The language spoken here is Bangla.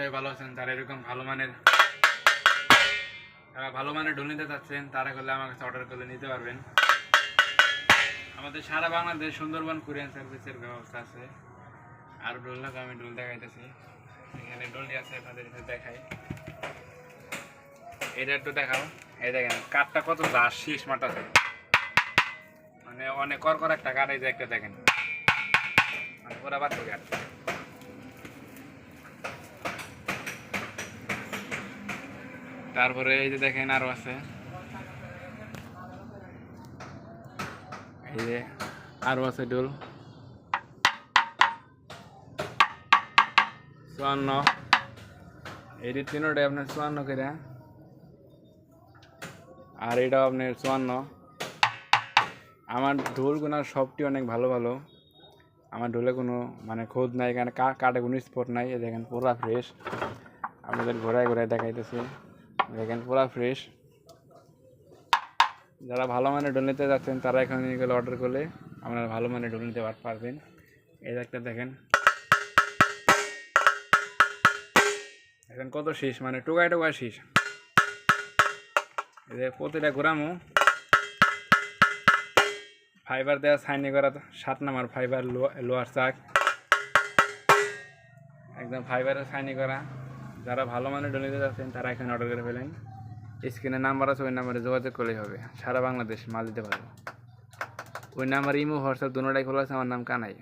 সবাই ভালো আছেন। যারা এরকম ভালো মানের ঢোল নিতে চাচ্ছেন তারা করলে আমার কাছে অর্ডার করলে নিতে পারবেন। আমাদের সারা বাংলাদেশ সুন্দরবন কুরিয়ার সার্ভিসের ব্যবস্থা আছে। আর ঢোল না আমি ঢোল দেখাইতেছি। এখানে ঢোলটি আছে, আপনাদের দেখাই। এটা একটু দেখাও। এই দেখেন কাঠটা কত দাস শীষ মাটাছে, মানে অনেক কর একটা কাঠ। এই যে একটা দেখেন, মানে পুরা বাচ্চা কাঠ। তারপরে এই যে দেখেন আরো আছে, এই যে আরো আছে ঢোল 54। এই তিনোটাই আপনার 54 করে, আর এটাও আপনার 54। আমার ঢোলগুলো সবটি অনেক ভালো ভালো। আমার ঢোলে কোনো মানে খোঁজ নাই, এখানে কাটে কোনো স্পট নাই। এই দেখেন পুরা ফ্রেশ। আপনাদের ঘোরায় ঘোরায় দেখাইতেছি, দেখেন পুরা ফ্রেশ। যারা ভালো মানের ঢোল নিতে যাচ্ছেন তারা এখানে গেলে অর্ডার করলে আপনারা ভালো মানের ঢোল নিতে পারবেন। এই একটা দেখেন, দেখেন কত শীষ, মানে টোকায় টোকায় শীষ। এই যে প্রতিটা ঘোরামো ফাইবার দেওয়া, সাইনি করা 7 নাম্বার ফাইবার লোহার চাক, একদম ফাইবারের সাইনি করা। যারা ভালো মানের ঢোল নিতে যাচ্ছেন তারা এখানে অর্ডার করে ফেলেন। স্ক্রিনে নাম্বার আছে, ওই নাম্বারে যোগাযোগ করলেই হবে। সারা বাংলাদেশ মাল দিতে পারবো। ওই নাম্বার ইমো হোয়াটসঅ্যাপ দুটোটাই খোলা আছে। আমার নাম কানাই।